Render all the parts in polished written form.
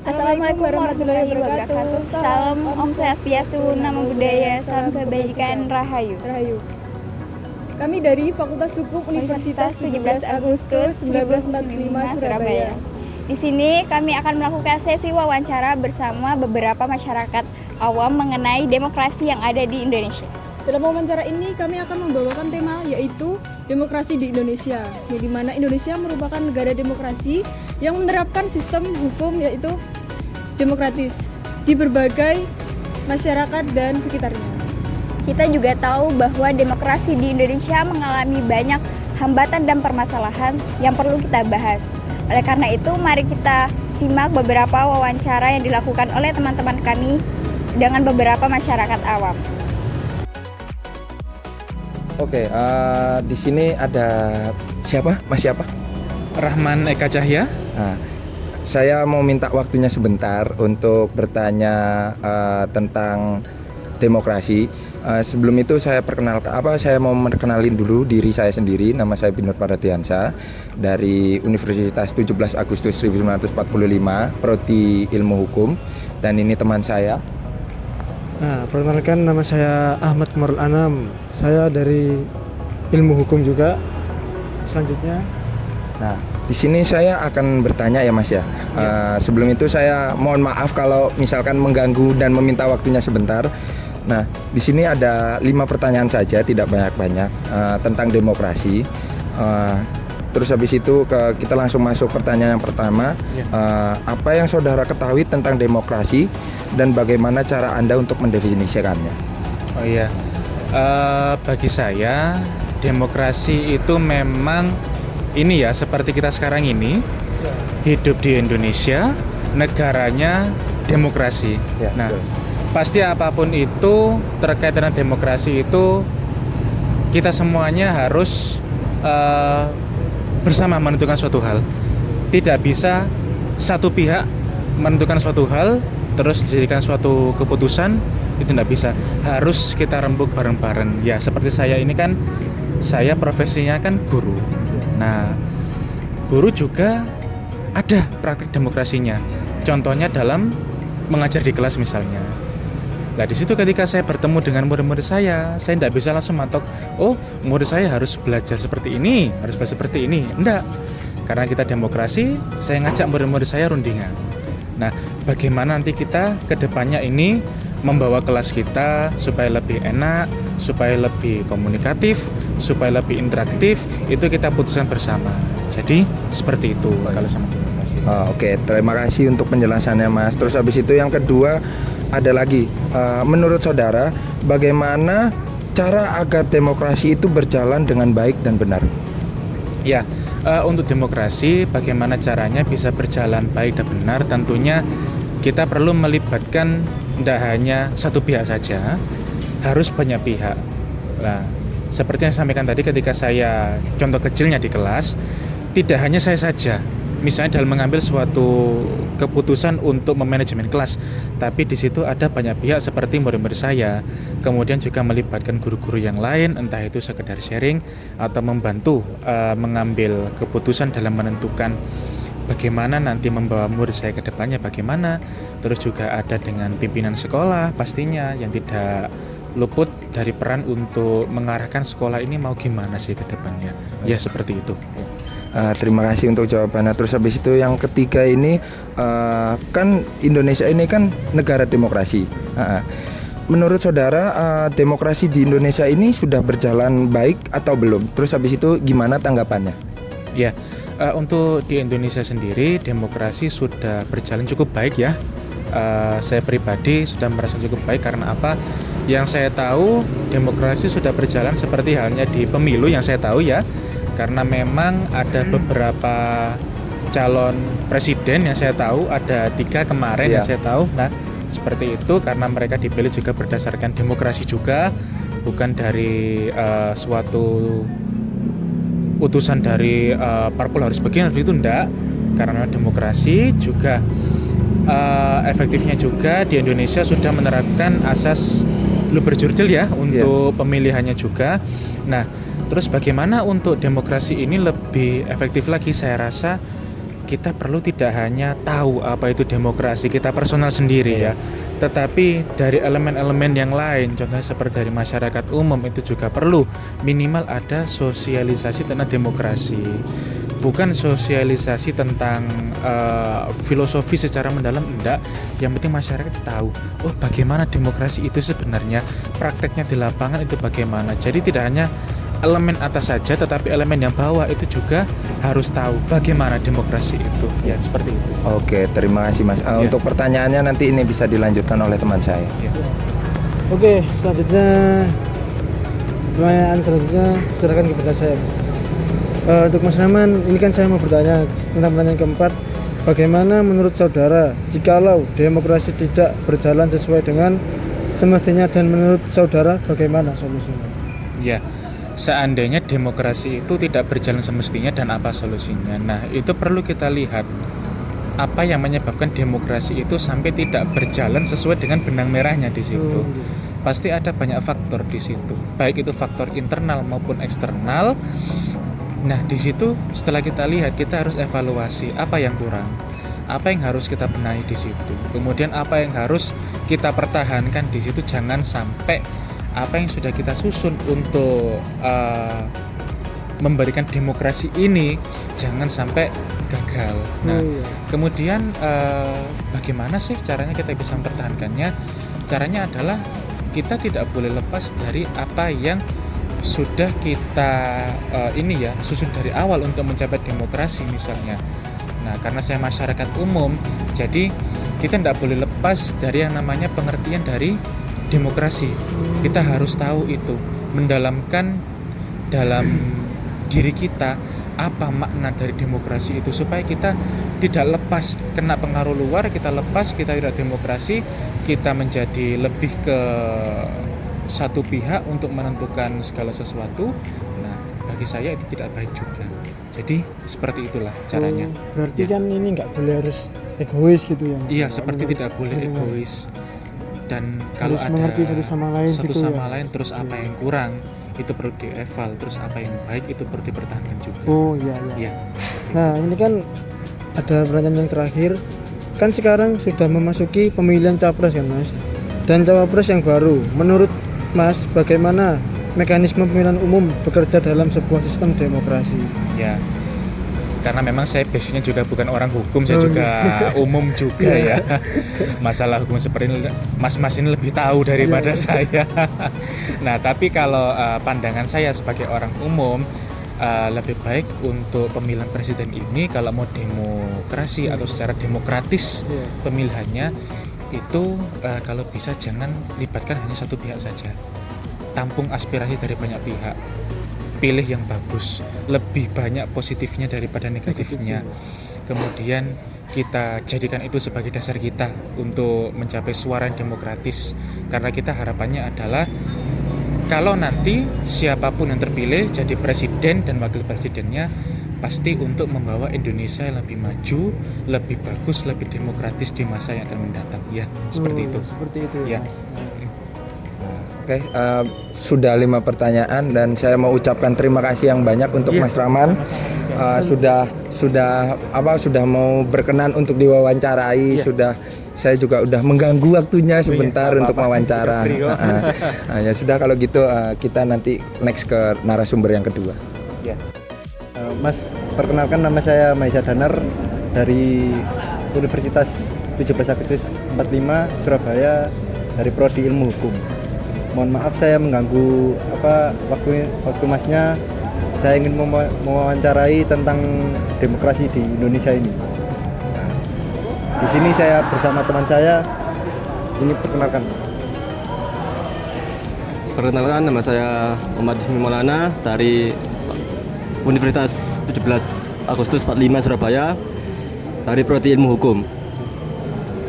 Assalamualaikum warahmatullahi wabarakatuh. Salam Om Swastiastu, Namo Buddhaya, salam kebajikan, Rahayu. Rahayu. Kami dari Fakultas Hukum Universitas 17 Agustus 1945 Surabaya. Di sini kami akan melakukan sesi wawancara bersama beberapa masyarakat awam mengenai demokrasi yang ada di Indonesia. Dalam wawancara ini kami akan membawakan tema yaitu demokrasi di Indonesia, di mana Indonesia merupakan negara demokrasi yang menerapkan sistem hukum yaitu demokratis di berbagai masyarakat dan sekitarnya. Kita juga tahu bahwa demokrasi di Indonesia mengalami banyak hambatan dan permasalahan yang perlu kita bahas. Oleh karena itu, mari kita simak beberapa wawancara yang dilakukan oleh teman-teman kami dengan beberapa masyarakat awam. Oke, di sini ada siapa? Mas siapa? Rahman Eka Cahya. Nah, saya mau minta waktunya sebentar untuk bertanya tentang demokrasi. Sebelum itu saya mau memperkenalin dulu diri saya sendiri. Nama saya Binur Paradiansyah dari Universitas 17 Agustus 1945, Prodi Ilmu Hukum. Dan ini teman saya. Nah, perkenalkan, nama saya Ahmad Kamarul Anam. Saya dari Ilmu Hukum juga. Selanjutnya. Nah, di sini saya akan bertanya ya Mas ya. Sebelum itu saya mohon maaf kalau misalkan mengganggu dan meminta waktunya sebentar. Nah, di sini ada 5 pertanyaan saja, tidak banyak-banyak tentang demokrasi. Terus habis itu kita langsung masuk pertanyaan yang pertama. Apa yang saudara ketahui tentang demokrasi dan bagaimana cara Anda untuk mendefinisikannya? Oh iya, bagi saya demokrasi itu memang ini ya, seperti kita sekarang ini hidup di Indonesia, negaranya demokrasi. Nah, pasti apapun itu terkait dengan demokrasi itu kita semuanya harus bersama menentukan suatu hal. Tidak bisa satu pihak menentukan suatu hal terus dijadikan suatu keputusan, itu tidak bisa. Harus kita rembuk bareng-bareng. Ya, seperti saya ini kan, saya profesinya kan guru. Nah, guru juga ada praktik demokrasinya. Contohnya dalam mengajar di kelas misalnya. Nah, di situ ketika saya bertemu dengan murid-murid saya tidak bisa langsung matok, oh murid saya harus belajar seperti ini, harus belajar seperti ini. Enggak, karena kita demokrasi, saya ngajak murid-murid saya rundingan. Nah, bagaimana nanti kita ke depannya ini membawa kelas kita supaya lebih enak, supaya lebih komunikatif, supaya lebih interaktif, itu kita putuskan bersama. Jadi seperti itu kalau sama demokrasi. Oke, terima kasih untuk penjelasannya Mas. Terus habis itu yang kedua ada lagi, menurut saudara bagaimana cara agar demokrasi itu berjalan dengan baik dan benar? Ya, untuk demokrasi bagaimana caranya bisa berjalan baik dan benar, tentunya kita perlu melibatkan tidak hanya satu pihak saja, harus banyak pihak. Nah, seperti yang saya sampaikan tadi ketika saya contoh kecilnya di kelas, tidak hanya saya saja, misalnya dalam mengambil suatu keputusan untuk memanajemen kelas, tapi di situ ada banyak pihak seperti murid-murid saya, kemudian juga melibatkan guru-guru yang lain, entah itu sekedar sharing atau membantu mengambil keputusan dalam menentukan bagaimana nanti membawa murid saya ke depannya bagaimana. Terus juga ada dengan pimpinan sekolah pastinya yang tidak luput dari peran untuk mengarahkan sekolah ini mau gimana sih ke depannya. Ya seperti itu. Terima kasih untuk jawabannya. Terus habis itu yang ketiga ini, kan Indonesia ini kan negara demokrasi. Menurut saudara, demokrasi di Indonesia ini sudah berjalan baik atau belum? Terus habis itu gimana tanggapannya? Ya, untuk di Indonesia sendiri demokrasi sudah berjalan cukup baik ya. Saya pribadi sudah merasa cukup baik karena apa? Yang saya tahu demokrasi sudah berjalan seperti halnya di pemilu yang saya tahu ya. Karena memang ada beberapa calon presiden yang saya tahu, ada 3 kemarin yang saya tahu. Nah, seperti itu karena mereka dipilih juga berdasarkan demokrasi juga, bukan dari suatu utusan dari parpol harus begini itu enggak. Karena demokrasi juga efektifnya juga di Indonesia sudah menerapkan asas luber jurdil ya untuk pemilihannya juga. Nah, Terus bagaimana untuk demokrasi ini lebih efektif lagi? Saya rasa kita perlu tidak hanya tahu apa itu demokrasi kita personal sendiri ya, tetapi dari elemen-elemen yang lain, contohnya seperti dari masyarakat umum itu juga perlu minimal ada sosialisasi tentang demokrasi. Bukan sosialisasi tentang filosofi secara mendalam, enggak. Yang penting masyarakat tahu, oh bagaimana demokrasi itu sebenarnya, prakteknya di lapangan itu bagaimana. Jadi tidak hanya elemen atas saja, tetapi elemen yang bawah itu juga harus tahu bagaimana demokrasi itu. Ya, seperti itu. Oke, terima kasih Mas. Untuk pertanyaannya nanti ini bisa dilanjutkan oleh teman saya. Ya. Oke, selanjutnya pertanyaan selanjutnya silakan kepada saya. Untuk Mas Rahman, ini kan saya mau bertanya tentang pertanyaan keempat. Bagaimana menurut saudara jikalau demokrasi tidak berjalan sesuai dengan semestinya, dan menurut saudara bagaimana solusinya? Ya. Seandainya demokrasi itu tidak berjalan semestinya dan apa solusinya. Nah, itu perlu kita lihat apa yang menyebabkan demokrasi itu sampai tidak berjalan sesuai dengan benang merahnya di situ. Pasti ada banyak faktor di situ, baik itu faktor internal maupun eksternal. Nah, di situ setelah kita lihat, kita harus evaluasi apa yang kurang, apa yang harus kita benahi di situ. Kemudian apa yang harus kita pertahankan di situ, jangan sampai apa yang sudah kita susun untuk memberikan demokrasi ini jangan sampai gagal. Nah, kemudian bagaimana sih caranya kita bisa mempertahankannya? Caranya adalah kita tidak boleh lepas dari apa yang sudah kita susun dari awal untuk mencapai demokrasi misalnya. Nah, karena saya masyarakat umum, jadi kita tidak boleh lepas dari yang namanya pengertian dari demokrasi. Kita harus tahu itu, mendalamkan dalam diri kita apa makna dari demokrasi itu, supaya kita tidak lepas kena pengaruh luar, kita tidak demokrasi, kita menjadi lebih ke satu pihak untuk menentukan segala sesuatu. Nah, bagi saya itu tidak baik juga. Jadi seperti itulah caranya. Berarti kan ini nggak boleh harus egois gitu ya? Iya, seperti tidak boleh egois. Dan kalau harus ada mengerti satu sama lain, terus apa yang kurang itu perlu dieval, terus apa yang baik itu perlu dipertahankan juga. Iya. Nah, ini kan ada pertanyaan yang terakhir. Kan sekarang sudah memasuki pemilihan capres kan Mas, dan cawapres yang baru. Menurut Mas, bagaimana mekanisme pemilihan umum bekerja dalam sebuah sistem demokrasi? Ya, karena memang saya basicnya juga bukan orang hukum, saya juga umum juga ya. Masalah hukum seperti ini mas-mas ini lebih tahu daripada saya. Nah, tapi kalau pandangan saya sebagai orang umum, lebih baik untuk pemilihan presiden ini kalau mau demokrasi atau secara demokratis pemilihannya itu kalau bisa jangan libatkan hanya satu pihak saja. Tampung aspirasi dari banyak pihak. Pilih yang bagus, lebih banyak positifnya daripada negatifnya. Kemudian kita jadikan itu sebagai dasar kita untuk mencapai suara yang demokratis. Karena kita harapannya adalah kalau nanti siapapun yang terpilih jadi presiden dan wakil presidennya pasti untuk membawa Indonesia yang lebih maju, lebih bagus, lebih demokratis di masa yang akan mendatang. Ya, seperti itu. Seperti itu ya. Oke, sudah 5 pertanyaan dan saya mau ucapkan terima kasih yang banyak untuk Mas Rahman. Sudah mau berkenan untuk diwawancarai. Saya juga udah mengganggu waktunya sebentar untuk wawancara. Ya sudah, kalau gitu kita nanti next ke narasumber yang kedua. Mas, perkenalkan, nama saya Maisa Danar dari Universitas 17 Agustus 45 Surabaya, dari Prodi Ilmu Hukum. Mohon maaf saya mengganggu waktu Masnya. Saya ingin mewawancarai tentang demokrasi di Indonesia ini. Nah, di sini saya bersama teman saya. Ini perkenalkan. Perkenalkan, nama saya Muhammad Ismi Maulana dari Universitas 17 Agustus 45 Surabaya, dari Prodi Ilmu Hukum.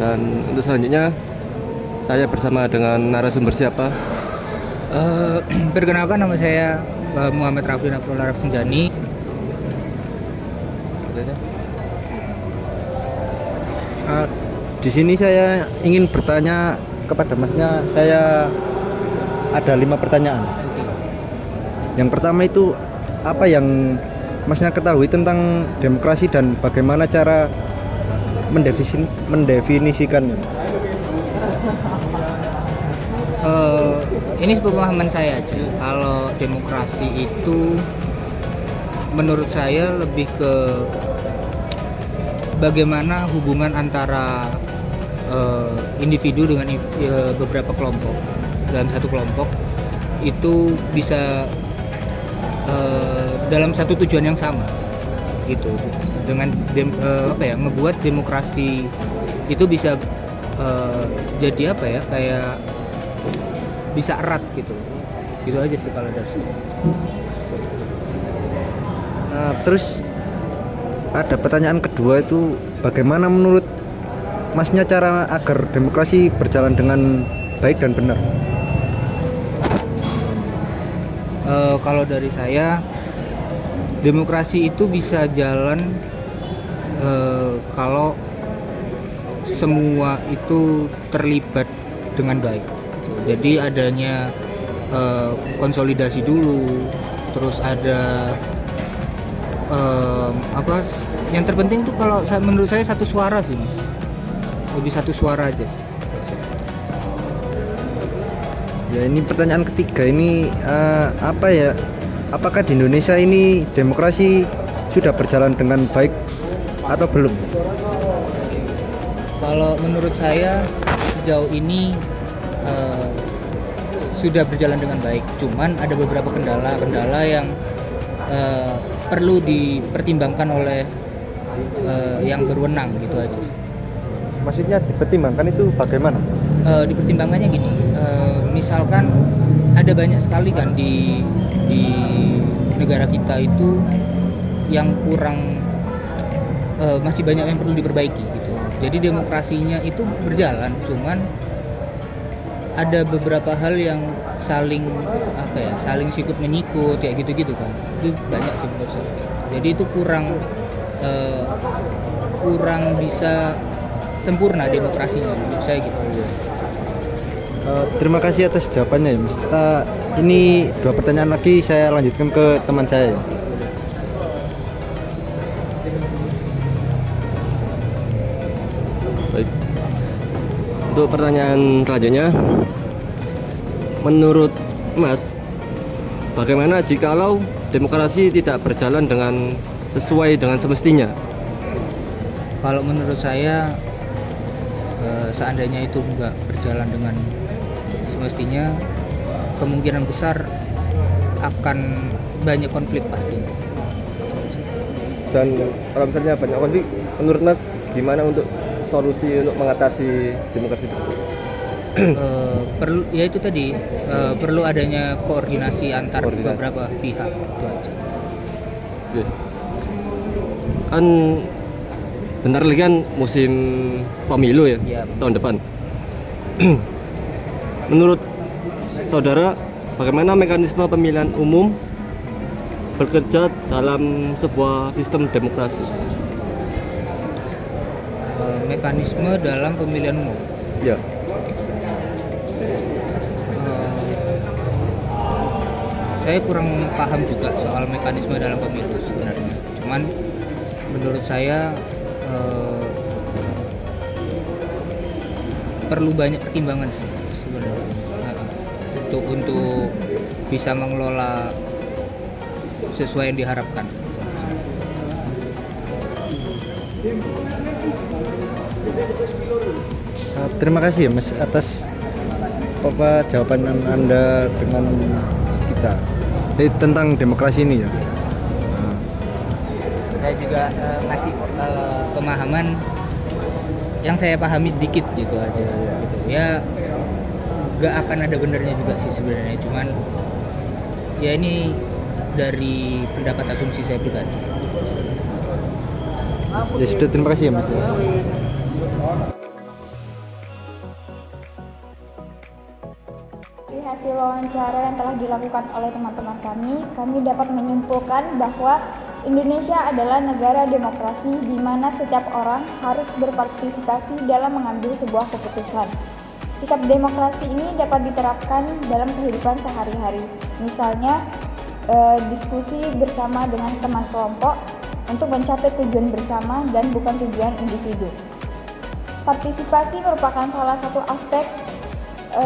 Dan untuk selanjutnya saya bersama dengan narasumber siapa? Perkenalkan, nama saya Muhammad Raffi Abdullah Rafsanjani. Di sini saya ingin bertanya kepada Masnya. Saya ada 5 pertanyaan. Yang pertama itu apa yang Masnya ketahui tentang demokrasi dan bagaimana cara mendefinisikannya? Ini pemahaman saya aja. Kalau demokrasi itu menurut saya lebih ke bagaimana hubungan antara individu dengan beberapa kelompok dalam satu kelompok itu bisa dalam satu tujuan yang sama gitu, dengan ngebuat demokrasi itu bisa jadi apa ya, kayak bisa erat gitu aja sih kalau dari saya. Terus ada pertanyaan kedua itu, bagaimana menurut Masnya cara agar demokrasi berjalan dengan baik dan benar? Kalau dari saya, demokrasi itu bisa jalan kalau semua itu terlibat dengan baik. Jadi adanya konsolidasi dulu, terus ada yang terpenting tuh kalau menurut saya satu suara sih, Mas. Lebih satu suara aja sih. Ya, ini pertanyaan ketiga ini apakah di Indonesia ini demokrasi sudah berjalan dengan baik atau belum? Kalau menurut saya sejauh ini sudah berjalan dengan baik. Cuman ada beberapa kendala yang perlu dipertimbangkan oleh yang berwenang gitu aja sih. Maksudnya dipertimbangkan itu bagaimana? Dipertimbangkannya gini, misalkan ada banyak sekali kan di negara kita itu yang kurang, masih banyak yang perlu diperbaiki gitu. Jadi demokrasinya itu berjalan, cuman ada beberapa hal yang saling sikut menyikut kayak gitu kan. Itu banyak sih menurut saya. Jadi itu kurang bisa sempurna demokrasinya menurut saya gitu. Terima kasih atas jawabannya ya, Mas. Ini 2 pertanyaan lagi saya lanjutkan ke teman saya. Baik. Untuk pertanyaan selanjutnya, menurut Mas, bagaimana jikalau demokrasi tidak berjalan sesuai dengan semestinya? Kalau menurut saya, seandainya itu nggak berjalan dengan semestinya, kemungkinan besar akan banyak konflik pasti. Dan kalau misalnya banyak konflik, menurut Mas gimana untuk solusi untuk mengatasi demokrasi itu? Perlu adanya koordinasi antar beberapa pihak, itu aja. Oke. Kan bentar lagi kan musim pemilu ya, Iya. tahun depan. Menurut saudara, bagaimana mekanisme pemilihan umum bekerja dalam sebuah sistem demokrasi? Mekanisme dalam pemilihan umum. Ya. Saya kurang paham juga soal mekanisme dalam pemilu sebenarnya. Cuman menurut saya perlu banyak pertimbangan sih sebenarnya untuk bisa mengelola sesuai yang diharapkan. Terima kasih ya, Mas, atas jawaban Anda dengan kita tentang demokrasi ini ya. Saya juga ngasih pemahaman yang saya pahami sedikit gitu aja gitu ya. Gak akan ada benernya juga sih sebenarnya, cuman ya ini dari pendapat asumsi saya pribadi. Ya sudah, terima kasih ya, Mas. Dari hasil wawancara yang telah dilakukan oleh teman-teman kami dapat menyimpulkan bahwa Indonesia adalah negara demokrasi di mana setiap orang harus berpartisipasi dalam mengambil sebuah keputusan. Sikap demokrasi ini dapat diterapkan dalam kehidupan sehari-hari. Misalnya, diskusi bersama dengan teman kelompok untuk mencapai tujuan bersama dan bukan tujuan individu. Partisipasi merupakan salah satu aspek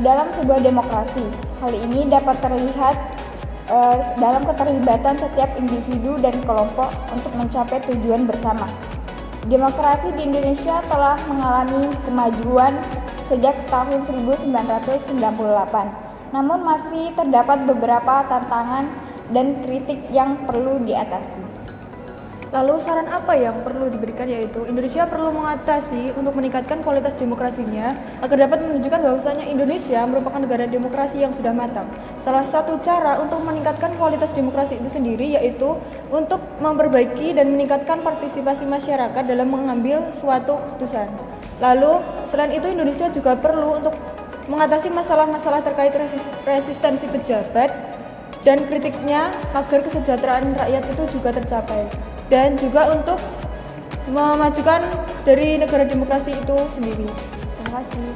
dalam sebuah demokrasi. Hal ini dapat terlihat dalam keterlibatan setiap individu dan kelompok untuk mencapai tujuan bersama. Demokrasi di Indonesia telah mengalami kemajuan sejak tahun 1998, namun masih terdapat beberapa tantangan dan kritik yang perlu diatasi. Lalu saran apa yang perlu diberikan, yaitu Indonesia perlu mengatasi untuk meningkatkan kualitas demokrasinya agar dapat menunjukkan bahwasanya Indonesia merupakan negara demokrasi yang sudah matang. Salah satu cara untuk meningkatkan kualitas demokrasi itu sendiri yaitu untuk memperbaiki dan meningkatkan partisipasi masyarakat dalam mengambil suatu keputusan. Lalu selain itu Indonesia juga perlu untuk mengatasi masalah-masalah terkait resistensi pejabat dan kritiknya agar kesejahteraan rakyat itu juga tercapai, dan juga untuk memajukan dari negara demokrasi itu sendiri. Terima kasih.